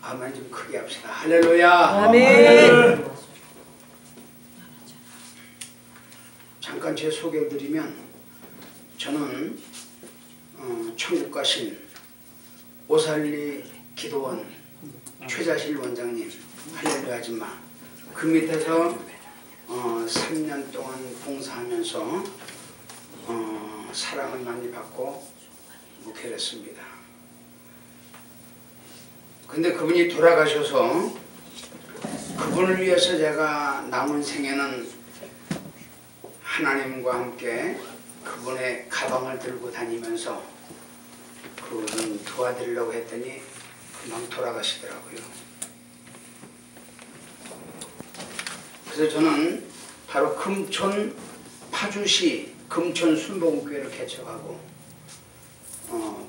아멘. 좀 크게 합시다. 할렐루야. 아멘. 잠깐 제 소개를 드리면 저는 천국 가신 오살리 기도원 최자실 원장님, 할렐루야 아줌마, 그 밑에서 3년 동안 봉사하면서 사랑을 많이 받고 목회를 했습니다. 근데 그분이 돌아가셔서 그분을 위해서 제가 남은 생에는 하나님과 함께 그분의 가방을 들고 다니면서 그분 도와드리려고 했더니 금방 돌아가시더라고요. 그래서 저는 바로 금촌 파주시 금촌 순복음교회를 개척하고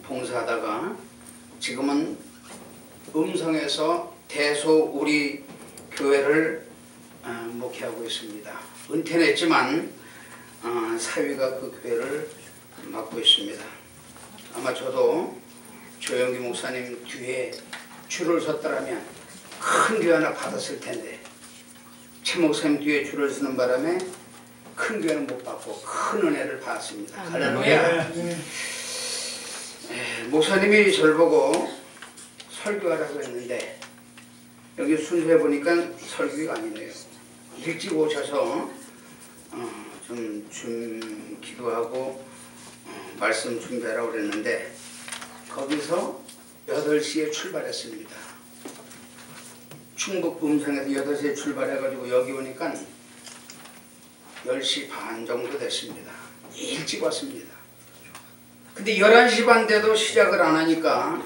봉사하다가 지금은 음성에서 대소 우리 교회를 목회하고 있습니다. 은퇴는 했지만 사위가 그 교회를 맡고 있습니다. 아마 저도 조영기 목사님 뒤에 줄을 섰더라면 큰 교회 하나 받았을 텐데 최 목사님 뒤에 줄을 서는 바람에 큰 교회는 못 받고 큰 은혜를 받았습니다. 할렐루야. 목사님이 저를 보고 설교하라고 했는데 여기 순서에 보니까 설교가 아니네요. 일찍 오셔서 좀 기도하고 말씀 준비하라고 그랬는데 거기서 8시에 출발했습니다. 충북 음성에서 8시에 출발해가지고 여기 오니까 10시 반 정도 됐습니다. 일찍 왔습니다. 근데 11시 반 돼도 시작을 안 하니까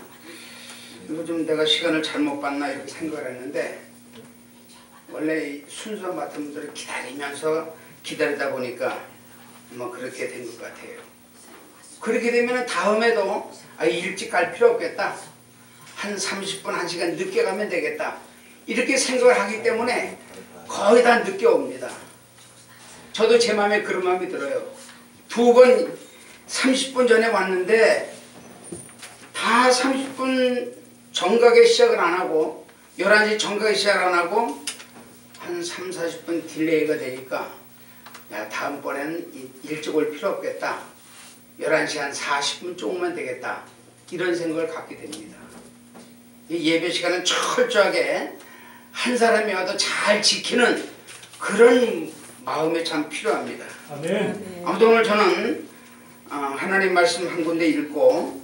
이거 좀 내가 시간을 잘못 봤나 이렇게 생각을 했는데 원래 순서 맡은 분들을 기다리다 보니까 뭐 그렇게 된 것 같아요. 그렇게 되면 다음에도 일찍 갈 필요 없겠다. 한 30분, 1시간 늦게 가면 되겠다. 이렇게 생각을 하기 때문에 거의 다 늦게 옵니다. 저도 제 마음에 그런 마음이 들어요. 2번 30분 전에 왔는데 다 30분 정각에 시작을 안 하고 11시 정각에 시작을 안 하고 한 3, 40분 딜레이가 되니까 야 다음번에는 일찍 올 필요 없겠다. 11시 한 40분 조금만 되겠다. 이런 생각을 갖게 됩니다. 이 예배 시간은 철저하게 한 사람이 와도 잘 지키는 그런 마음이 참 필요합니다. 아멘. 아무튼 오늘 저는 하나님 말씀 한 군데 읽고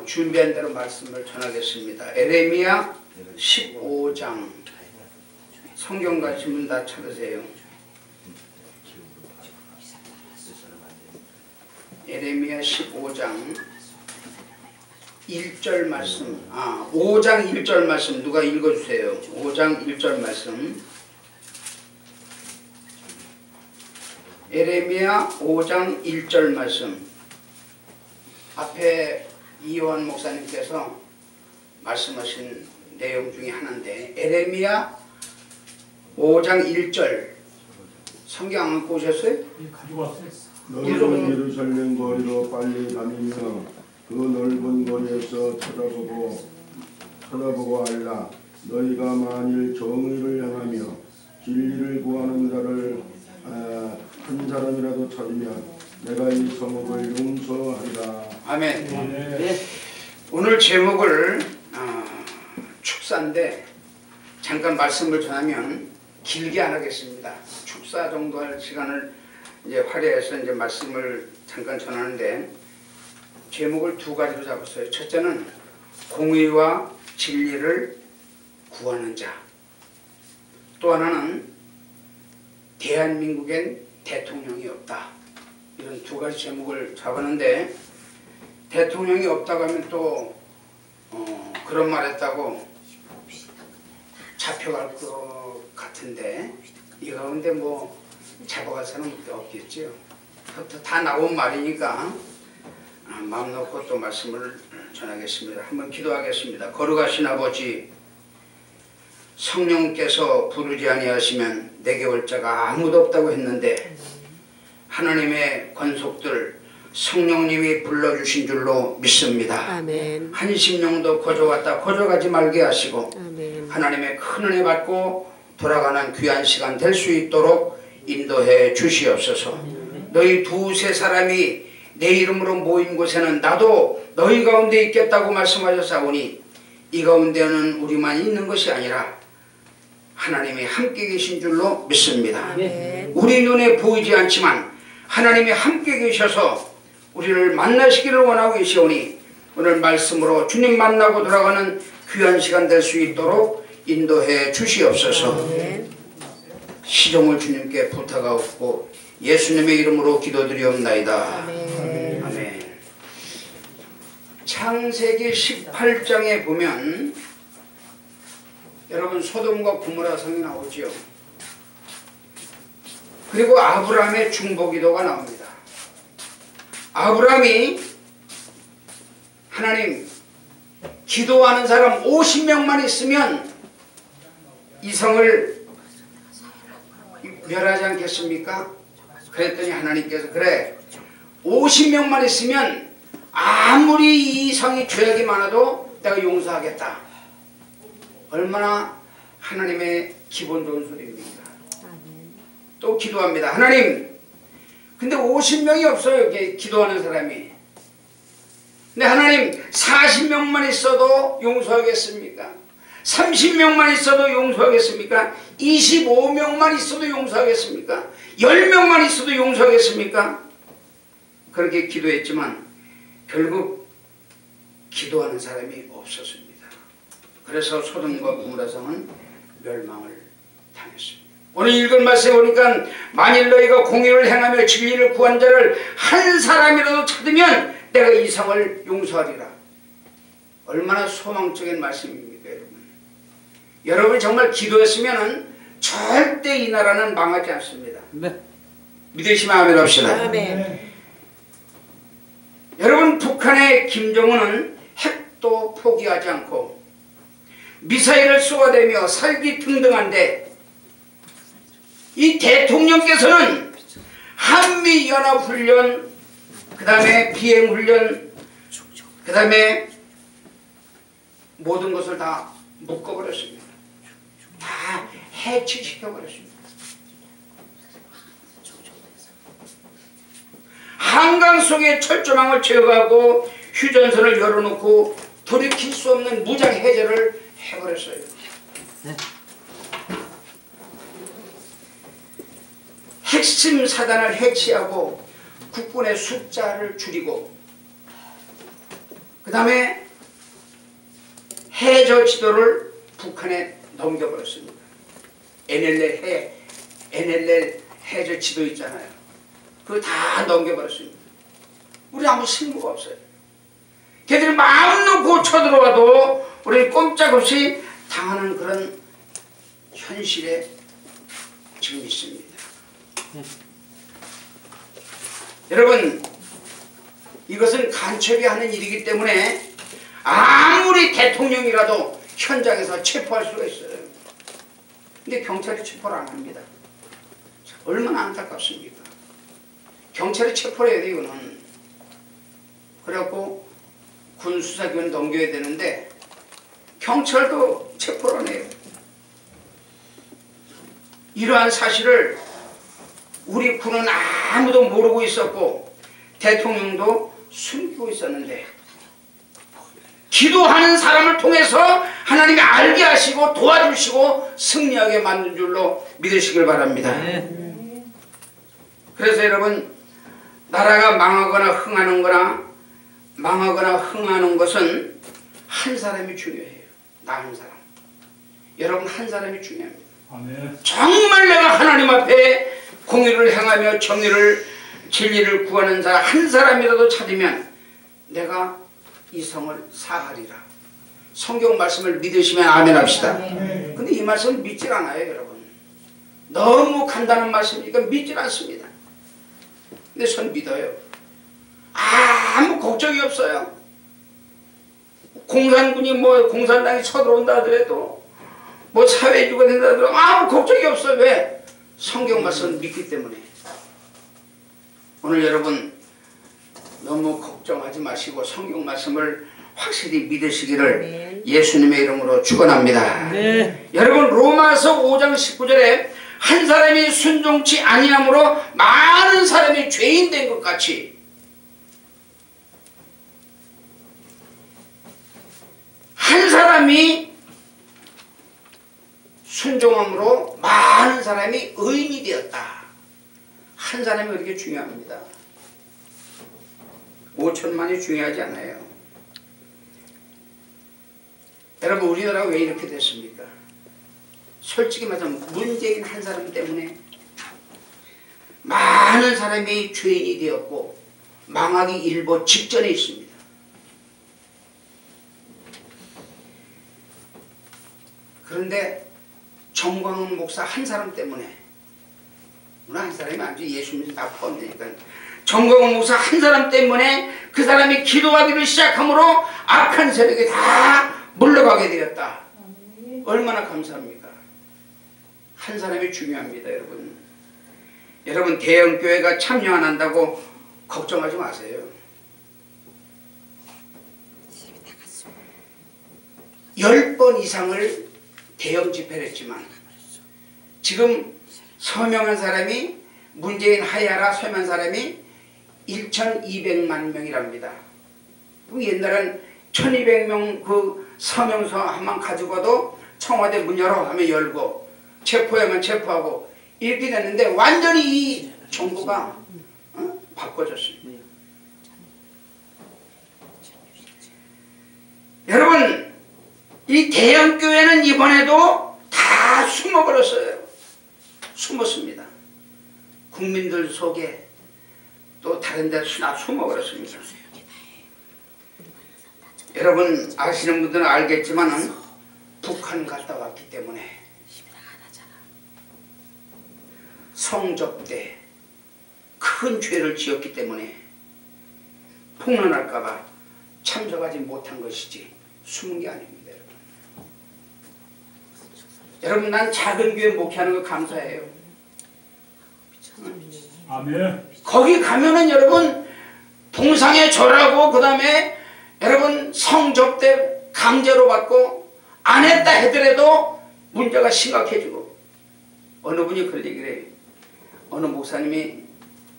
준비한 대로 말씀을 전하겠습니다. 에레미야 15장 성경 가신 분 다 찾으세요. 에레미야 15장 1절 말씀 5장 1절 말씀 누가 읽어주세요. 5장 1절 말씀 에레미야 5장 1절 말씀 앞에 이요한 목사님께서 말씀하신 내용 중에 하나인데 에레미야 5장 1절 성경 안 갖고 오셨어요? 가지고 왔어요. 너희는 예루살렘 거리로 빨리 다니며 그 넓은 거리에서 쳐다보고 알라. 너희가 만일 정의를 향하며 진리를 구하는 자를 한 사람이라도 찾으면 내가 이 성읍을 용서하리라. 아멘. 네. 오늘 제목을 축사인데 잠깐 말씀을 전하면 길게 안 하겠습니다. 축사 정도 할 시간을 이제 활용해서 이제 말씀을 잠깐 전하는데 제목을 2가지로 잡았어요. 첫째는 공의와 진리를 구하는 자. 또 하나는 대한민국엔 대통령이 없다. 이런 2가지 제목을 잡았는데 대통령이 없다고 하면 또 그런 말 했다고 잡혀갈 것 같은데 이 가운데 뭐 잡아갈 사람은 없겠죠. 다 나온 말이니까 마음 놓고 또 말씀을 전하겠습니다. 한번 기도하겠습니다. 거룩하신 아버지, 성령께서 부르지 아니하시면 내게 올 자가 아무도 없다고 했는데 하나님의 권속들 성령님이 불러주신 줄로 믿습니다. 아멘. 한 심령도 거저갔다 거저가지 말게 하시고 아멘. 하나님의 큰 은혜 받고 돌아가는 귀한 시간 될 수 있도록 인도해 주시옵소서. 너희 두세 사람이 내 이름으로 모인 곳에는 나도 너희 가운데 있겠다고 말씀하셨사오니 이 가운데는 우리만 있는 것이 아니라 하나님이 함께 계신 줄로 믿습니다. 아멘. 우리 눈에 보이지 않지만 하나님이 함께 계셔서 우리를 만나시기를 원하고 계시오니 오늘 말씀으로 주님 만나고 돌아가는 귀한 시간 될 수 있도록 인도해 주시옵소서. 아멘. 시종을 주님께 부탁하옵고 예수님의 이름으로 기도드리옵나이다. 아멘. 아멘. 창세기 18장에 보면 여러분 소돔과 고모라 성이 나오죠. 그리고 아브라함의 중보기도가 나옵니다. 아브라함이 하나님 기도하는 사람 50명만 있으면 이 성을 멸하지 않겠습니까? 그랬더니 하나님께서 그래 50명만 있으면 아무리 이 성이 죄악이 많아도 내가 용서하겠다. 얼마나 하나님의 기본 좋은 소리입니다. 또 기도합니다. 하나님 근데 50명이 없어요. 이렇게 기도하는 사람이. 근데 하나님 40명만 있어도 용서하겠습니까? 30명만 있어도 용서하겠습니까? 25명만 있어도 용서하겠습니까? 10명만 있어도 용서하겠습니까? 그렇게 기도했지만 결국 기도하는 사람이 없었습니다. 그래서 소돔과 고모라 성은 멸망을 당했습니다. 오늘 읽은 말씀에 보니까 만일 너희가 공의를 행하며 진리를 구한 자를 한 사람이라도 찾으면 내가 이 성을 용서하리라. 얼마나 소망적인 말씀입니까 여러분. 여러분이 정말 기도했으면 절대 이 나라는 망하지 않습니다. 네. 믿으시면 아멘 합시다. 아멘. 여러분 북한의 김정은은 핵도 포기하지 않고 미사일을 쏘아대며 살기 등등한데 이 대통령께서는 한미연합훈련 그 다음에 비행훈련 그 다음에 모든 것을 다 묶어버렸습니다. 다 해체시켜버렸습니다. 한강 속에 철조망을 제거하고 휴전선을 열어놓고 돌이킬 수 없는 무장 해제를 해버렸어요. 핵심 사단을 해치하고 국군의 숫자를 줄이고 그 다음에 해저 지도를 북한에 넘겨버렸습니다. NLL 해저 지도 있잖아요. 그거 다 넘겨버렸습니다. 우리 아무 실무가 없어요. 걔들이 마음 놓고 쳐들어와도 우리 꼼짝없이 당하는 그런 현실에 지금 있습니다. 여러분 이것은 간첩이 하는 일이기 때문에 아무리 대통령이라도 현장에서 체포할 수가 있어요. 근데 경찰이 체포를 안 합니다. 얼마나 안타깝습니까? 경찰이 체포를 해야 돼요. 이거는. 그래갖고 군수사기관 넘겨야 되는데 경찰도 체포를 안 해요. 이러한 사실을 우리 군은 아무도 모르고 있었고 대통령도 숨기고 있었는데 기도하는 사람을 통해서 하나님이 알게 하시고 도와주시고 승리하게 만든 줄로 믿으시길 바랍니다. 그래서 여러분 나라가 망하거나 흥하는 것은 한 사람이 중요해요. 나 한 사람. 여러분 한 사람이 중요합니다. 아멘. 정말 내가 하나님 앞에 공의를 행하며 정의를 진리를 구하는 사람 한 사람이라도 찾으면 내가 이 성을 사하리라. 성경 말씀을 믿으시면 아멘 합시다. 근데 이 말씀을 믿질 않아요 여러분. 너무 간단한 말씀이니까 믿질 않습니다. 근데 전 믿어요. 아무 걱정이 없어요. 공산군이 공산당이 쳐들어온다 하더라도 사회주의가 된다 하더라도 아무 걱정이 없어요. 왜? 성경 말씀을 믿기 때문에. 오늘 여러분 너무 걱정하지 마시고 성경 말씀을 확실히 믿으시기를 예수님의 이름으로 축원합니다. 네. 여러분 로마서 5장 19절에 한 사람이 순종치 아니함으로 많은 사람이 죄인 된 것 같이 한 사람이 순종함으로 많은 사람이 의인이 되었다. 한 사람이 그렇게 중요합니다. 5천만이 중요하지 않아요. 여러분 우리나라가 왜 이렇게 됐습니까? 솔직히 말하면 문재인 한 사람 때문에 많은 사람이 죄인이 되었고 망하기 일보 직전에 있습니다. 그런데 정광훈 목사 한 사람 때문에 물론 한 사람이 아니죠. 예수님이 다 포함되니까 정광훈 목사 한 사람 때문에 그 사람이 기도하기를 시작함으로 악한 세력이 다 물러가게 되었다. 얼마나 감사합니까? 한 사람이 중요합니다. 여러분 대형교회가 참여 안 한다고 걱정하지 마세요. 10번 이상을 대형 집회를 했지만 지금 서명한 사람이 문재인 하야라 서명한 사람이 1,200만 명이랍니다. 옛날엔 1,200명 그 서명서 한만 가지고 와도 청와대 문 열어 하면 열고 체포하면 체포하고 이렇게 됐는데 완전히 이 정부가 바꿔졌습니다. 여러분 이 대형교회는 이번에도 다 숨어버렸어요. 숨었습니다. 국민들 속에 또 다른 데 숨어버렸습니다. 여러분 아시는 분들은 알겠지만 북한 갔다 왔기 때문에 성접대 큰 죄를 지었기 때문에 폭로날까봐 참석하지 못한 것이지 숨은 게 아닙니다. 여러분 난 작은 교회 목회하는 거 감사해요. 아멘. 거기 가면은 여러분 동상에 절하고 그 다음에 여러분 성접대 강제로 받고 안 했다 하더라도 문제가 심각해지고 어느 분이 그런 얘기를 해요. 어느 목사님이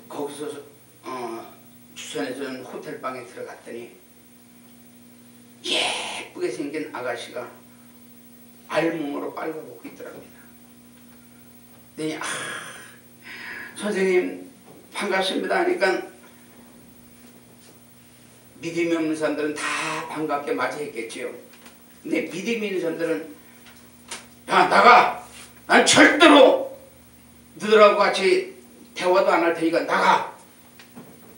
거기서 주선해주는 호텔방에 들어갔더니 예쁘게 생긴 아가씨가 알몸으로 빨가벗고 있더랍니다. 네, 선생님 반갑습니다 하니까 믿음이 없는 사람들은 다 반갑게 맞이했겠지요. 근데 믿음이 있는 사람들은 야 나가! 난 절대로 너희들하고 같이 대화도 안 할 테니까 나가!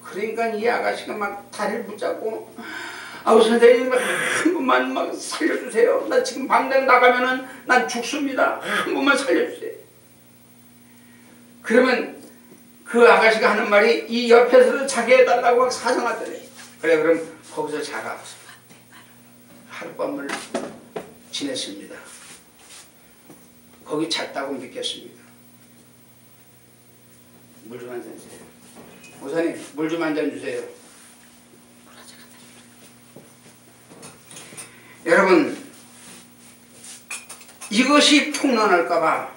그러니까 이 아가씨가 막 다리를 붙잡고 아우 선생님 한 번만 막 살려주세요. 나 지금 방당 나가면은 난 죽습니다. 한 번만 살려주세요. 그러면 그 아가씨가 하는 말이 이 옆에서도 자기 해달라고 막 사정하더니 그래 그럼 거기서 자라. 하룻밤을 지냈습니다. 거기 잤다고 믿겠습니다. 물 좀 한 잔 주세요. 목사님 물 좀 한 잔 주세요. 여러분 이것이 폭로날까봐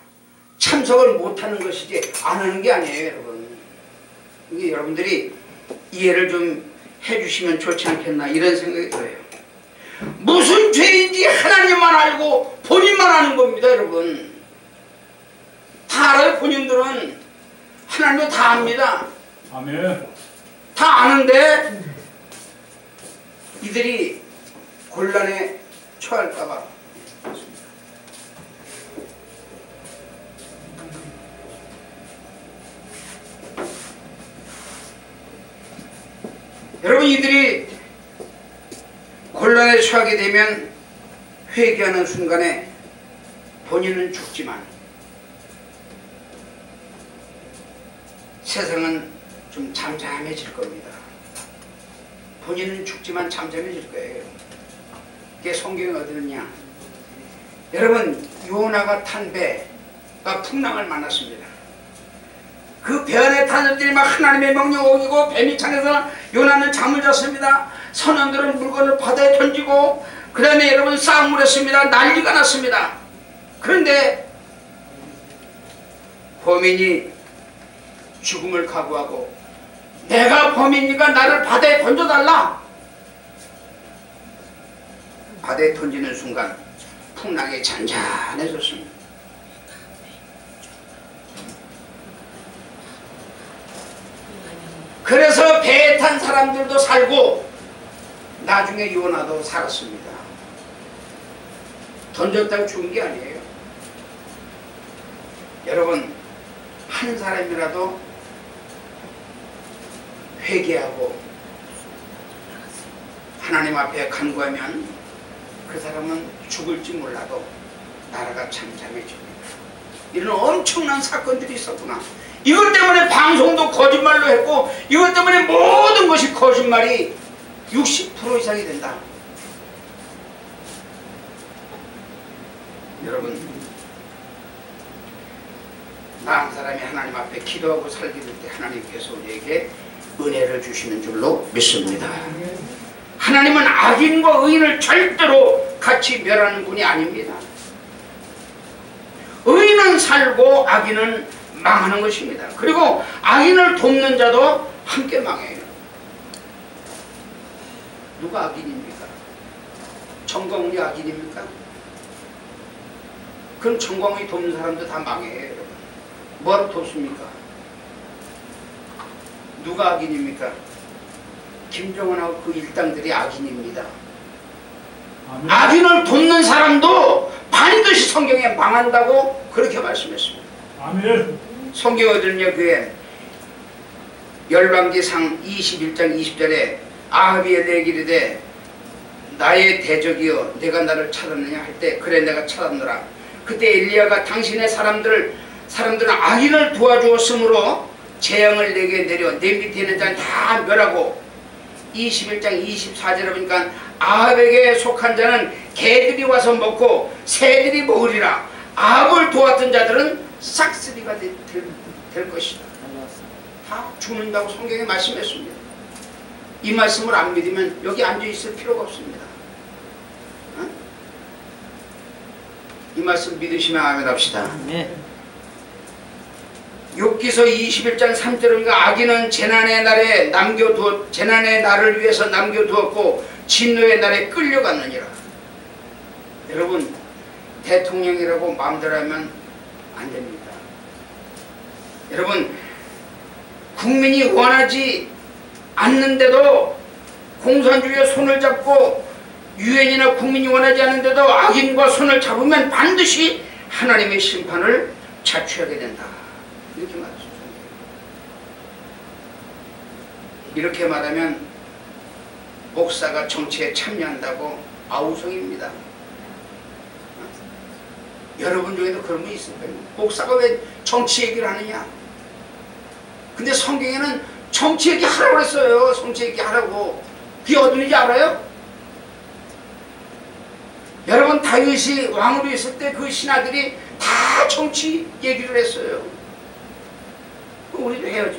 참석을 못하는 것이지 안 하는 게 아니에요. 여러분 이게 여러분들이 이해를 좀 해주시면 좋지 않겠나 이런 생각이 들어요. 무슨 죄인지 하나님만 알고 본인만 아는 겁니다. 여러분 다 알아요. 본인들은 하나님도 다 압니다. 아멘. 다 아는데 이들이 곤란에 처할까봐 여러분 이들이 곤란에 처하게 되면 회개하는 순간에 본인은 죽지만 세상은 좀 잠잠해질 겁니다. 본인은 죽지만 잠잠해질 거예요. 이게 성경에 어디 있냐? 여러분 요나가 탄 배가 풍랑을 만났습니다. 그 배 안에 타는들이 막 하나님의 명령 어기고 뱀이 창에서 요나는 잠을 잤습니다. 선원들은 물건을 바다에 던지고 그 다음에 여러분 싸움을 했습니다. 난리가 났습니다. 그런데 범인이 죽음을 각오하고 내가 범인이니까 나를 바다에 던져달라. 바다에 던지는 순간 풍랑이 잔잔해졌습니다. 그래서 배에 탄 사람들도 살고 나중에 요나도 살았습니다. 던졌다고 죽은 게 아니에요. 여러분, 한 사람이라도 회개하고 하나님 앞에 간구하면 그 사람은 죽을지 몰라도 나라가 잠잠해집니다. 이런 엄청난 사건들이 있었구나. 이것 때문에 방송도 거짓말로 했고 이것 때문에 모든 것이 거짓말이 60% 이상이 된다. 여러분, 나 한 사람이 하나님 앞에 기도하고 살게 될 때 하나님께서 우리에게 은혜를 주시는 줄로 믿습니다. 하나님은 악인과 의인을 절대로 같이 멸하는 분이 아닙니다. 의인은 살고 악인은 망하는 것입니다. 그리고 악인을 돕는 자도 함께 망해요. 누가 악인입니까? 정광훈이 악인입니까? 그럼 정광훈이 돕는 사람도 다 망해요. 여러분. 뭐하러 돕습니까? 누가 악인입니까? 김정은하고 그 일당들이 악인입니다. 아멘. 악인을 돕는 사람도 반드시 성경에 망한다고 그렇게 말씀했습니다. 아멘. 성경 어디는요, 그에 열방기상 21장 20절에 아합이 엘리야에게 이르되 나의 대적이여 내가 나를 찾았느냐 할 때 그래 내가 찾았노라. 그때 엘리야가 당신의 사람들은 악인을 도와주었으므로 재앙을 내게 내려 내 밑에 있는 자는 다 멸하고 21장 24절에 보니까 아합에게 속한 자는 개들이 와서 먹고 새들이 먹으리라. 아합을 도왔던 자들은 싹쓸이가 될 것이다. 다 죽는다고 성경에 말씀했습니다. 이 말씀을 안 믿으면 여기 앉아있을 필요가 없습니다. 어? 이 말씀 믿으시면 아멘 합시다. 네. 욥기서 21장 3절에 보니까 악인은 재난의 날을 위해서 남겨두었고 진노의 날에 끌려갔느니라. 여러분, 대통령이라고 마음대로 하면 안 됩니다. 여러분, 국민이 원하지 않는데도 공산주의와 손을 잡고 유엔이나 국민이 원하지 않는데도 악인과 손을 잡으면 반드시 하나님의 심판을 자초하게 된다. 이렇게 말했습니다. 이렇게 말하면 목사가 정치에 참여한다고 아우성입니다. 여러분 중에도 그런 분 있을 거예요. 목사가 왜 정치 얘기를 하느냐? 근데 성경에는 정치 얘기 하라고 그랬어요. 정치 얘기 하라고. 그게 어디인지 알아요? 여러분, 다윗이 왕으로 있을 때 그 신하들이 다 정치 얘기를 했어요. 우리도 해야죠.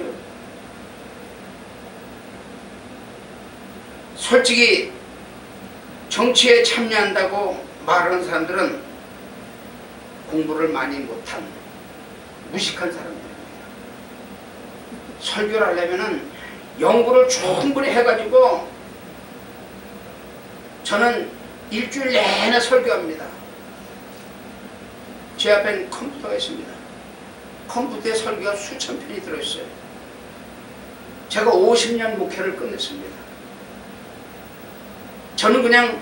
솔직히 정치에 참여한다고 말하는 사람들은 공부를 많이 못한 무식한 사람들입니다. 설교를 하려면은 연구를 충분히 해가지고, 저는 일주일 내내 설교합니다. 제 앞에는 컴퓨터가 있습니다. 컴퓨터에 설교가 수천 편이 들어있어요. 제가 50년 목회를 끝냈습니다. 저는 그냥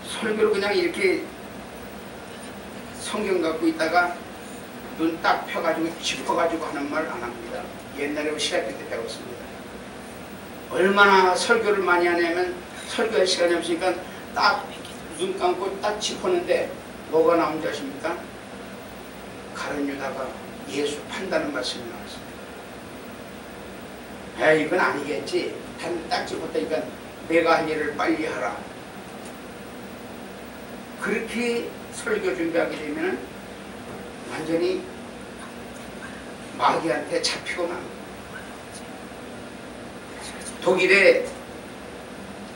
설교를 그냥 이렇게 성경 갖고 있다가 눈 딱 펴가지고 짚어가지고 하는 말 안 합니다. 옛날에 시작할 때 배웠습니다. 얼마나 설교를 많이 하냐면 설교할 시간이 없으니까 딱 눈 감고 딱 짚었는데 뭐가 나온지 아십니까? 가룟 유다가 예수 판다는 말씀이 나왔습니다. 에이, 이건 아니겠지. 딱 짚었다니까 내가 한 일을 빨리 하라. 그렇게 설교 준비하게 되면 완전히 마귀한테 잡히고 만 독일의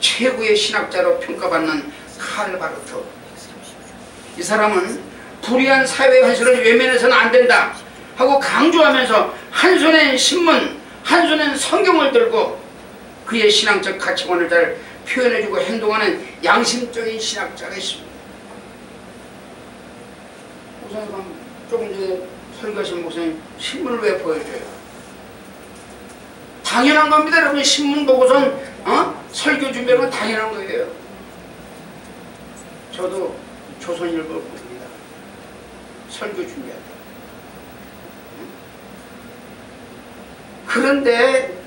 최고의 신학자로 평가받는 카를 바르트, 이 사람은 불의한 사회 현실을 외면해서는 안 된다 하고 강조하면서 한 손엔 신문, 한 손엔 성경을 들고 그의 신앙적 가치관을 잘 표현해주고 행동하는 양심적인 신학자가 있습니다. 목사님, 조금 전에 설교하신 목사님, 신문을 왜 보여줘요? 당연한 겁니다. 여러분, 신문 보고선 설교 준비하는 건 당연한 거예요. 저도 조선일보를 봅니다. 설교 준비할 때. 그런데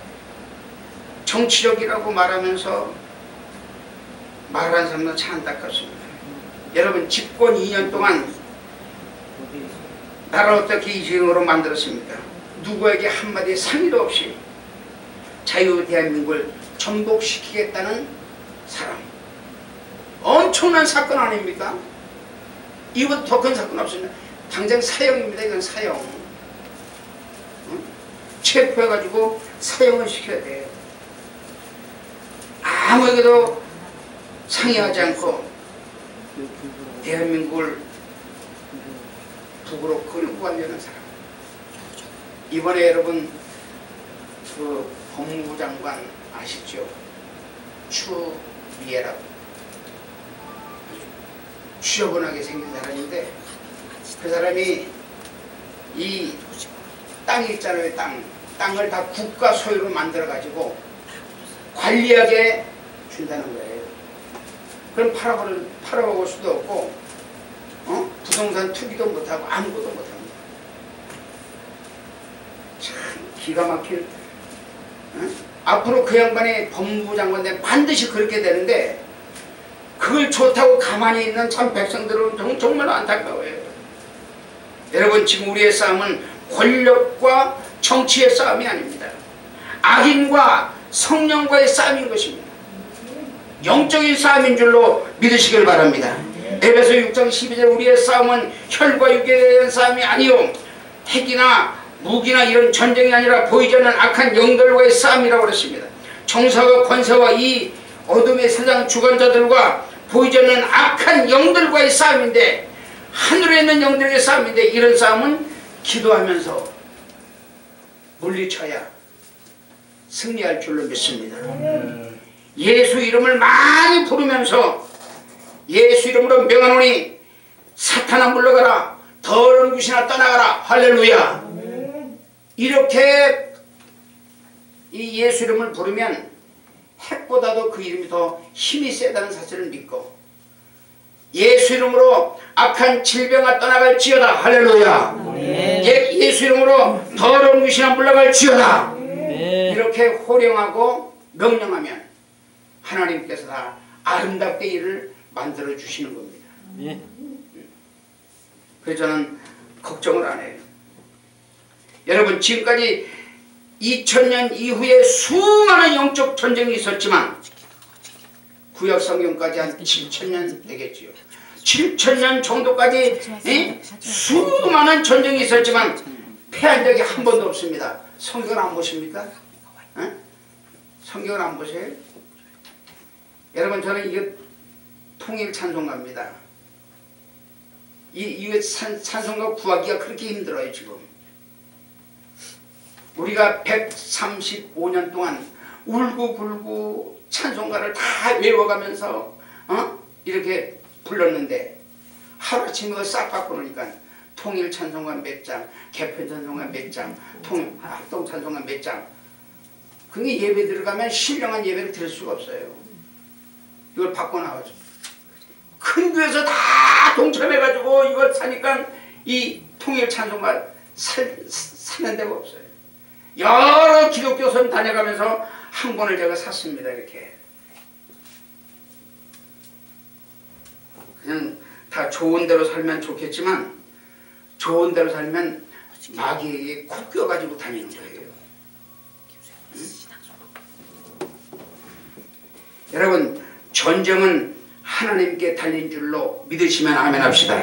정치적이라고 말하면서 말하는 사람은 참 안타깝습니다. 여러분, 집권 2년 동안 나라를 어떻게 이 지경으로 만들었습니까? 누구에게 한마디 상의도 없이 자유 대한민국을 전복시키겠다는 사람. 엄청난 사건 아닙니까? 이보다 더 큰 사건 없습니다. 당장 사형입니다. 이건 사형. 체포해가지고 사형을 시켜야 돼요. 아무에게도 상의하지 않고 대한민국을 북으로 끌고 가려는 사람. 이번에 여러분 그 법무부 장관 아시죠? 추미애라고 취업원하게 생긴 사람인데, 그 사람이 이 땅 있잖아요. 땅을 다 국가 소유로 만들어 가지고 관리하게 준다는 거예요. 그럼 팔아먹을 수도 없고 부동산 투기도 못하고 아무것도 못합니다. 참 기가 막힌. 앞으로 그 양반이 법무부 장관 되면 반드시 그렇게 되는데, 그걸 좋다고 가만히 있는 참 백성들은 정말 안타까워요. 여러분, 지금 우리의 싸움은 권력과 정치의 싸움이 아닙니다. 악인과 성령과의 싸움인 것입니다. 영적인 싸움인 줄로 믿으시길 바랍니다. 에베소 6장 12절, 우리의 싸움은 혈과 육에 대한 싸움이 아니요 핵이나 무기나 이런 전쟁이 아니라 보이지 않는 악한 영들과의 싸움이라고 그랬습니다. 정사와 권세와 이 어둠의 세상 주관자들과 보이지 않는 악한 영들과의 싸움인데, 하늘에 있는 영들의 싸움인데, 이런 싸움은 기도하면서 물리쳐야 승리할 줄로 믿습니다. 예수 이름을 많이 부르면서 예수 이름으로 명하노니 사탄아 물러가라, 더러운 귀신아 떠나가라. 할렐루야. 이렇게 이 예수 이름을 부르면 핵보다도 그 이름이 더 힘이 세다는 사실을 믿고, 예수 이름으로 악한 질병아 떠나갈지어다. 할렐루야. 예수 이름으로 더러운 귀신아 물러갈지어다. 이렇게 호령하고 명령하면 하나님께서 다 아름답게 일을 만들어 주시는 겁니다. 그래서 저는 걱정을 안 해요. 여러분, 지금까지 2000년 이후에 수많은 영적 전쟁이 있었지만, 구약 성경까지 한 7000년 되겠지요. 7000년 정도까지 수많은 전쟁이 있었지만 패한 적이 한 번도 없습니다. 성경을 안 보십니까? 성경을 안 보세요? 여러분, 저는 이거 통일 찬송가입니다. 이 찬송가 구하기가 그렇게 힘들어요. 지금 우리가 135년 동안 울고불고 찬송가를 다 외워가면서 이렇게 불렀는데, 하루아침에 싹 바꾸니까 통일 찬송가 몇 장, 개편 찬송가 몇 장, 합동 찬송가 몇 장. 그게 예배 들어가면 신령한 예배를 들을 수가 없어요. 이걸 바꿔나가죠. 큰 교회에서 다 동참해가지고 이걸 사니까 이 통일 찬송가 사는 데가 없어요. 여러 기독교 선 다녀가면서 한 권을 제가 샀습니다. 이렇게 그냥 다 좋은 대로 살면 좋겠지만, 좋은 대로 살면 마귀에게 코 껴가지고 다니는 거예요. 여러분, 전쟁은 하나님께 달린 줄로 믿으시면 아멘 합시다.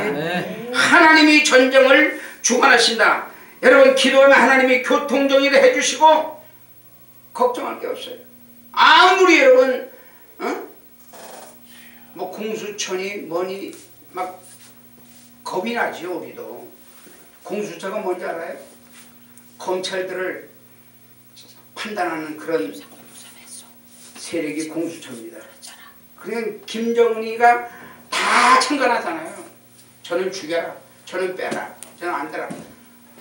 하나님이 전쟁을 주관하신다. 여러분 기도하면 하나님이 교통정리를 해주시고 걱정할 게 없어요. 아무리 여러분 뭐 공수처니 뭐니 막 겁이 나죠. 우리도 공수처가 뭔지 알아요? 검찰들을 판단하는 그런 세력이 공수처입니다. 그러니까 김정은이가 다 참관하잖아요. 저는 죽여라, 저는 빼라, 저는 안 되라.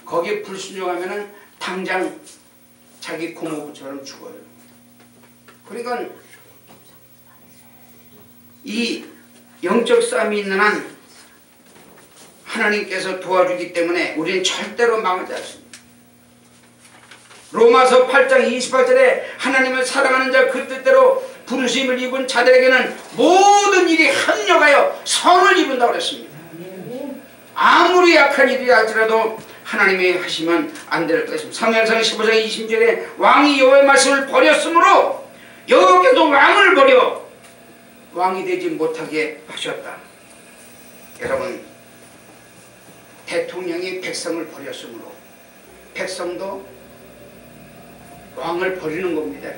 거기에 불순종하면은 당장 자기 고모부처럼 죽어요. 그러니까 이 영적 싸움이 있는 한 하나님께서 도와주기 때문에 우리는 절대로 망하지 않습니다. 로마서 8장 28절에 하나님을 사랑하는 자 그 뜻대로 부르심을 입은 자들에게는 모든 일이 합력하여 선을 입은다고 그랬습니다. 아무리 약한 일이 할지라도 하나님이 하시면 안 될 것입니다. 사무엘상 15장 20절에 왕이 여호와의 말씀을 버렸으므로 여호와께서 왕을 버려 왕이 되지 못하게 하셨다. 여러분 대통령이 백성을 버렸으므로 백성도 왕을 버리는 겁니다.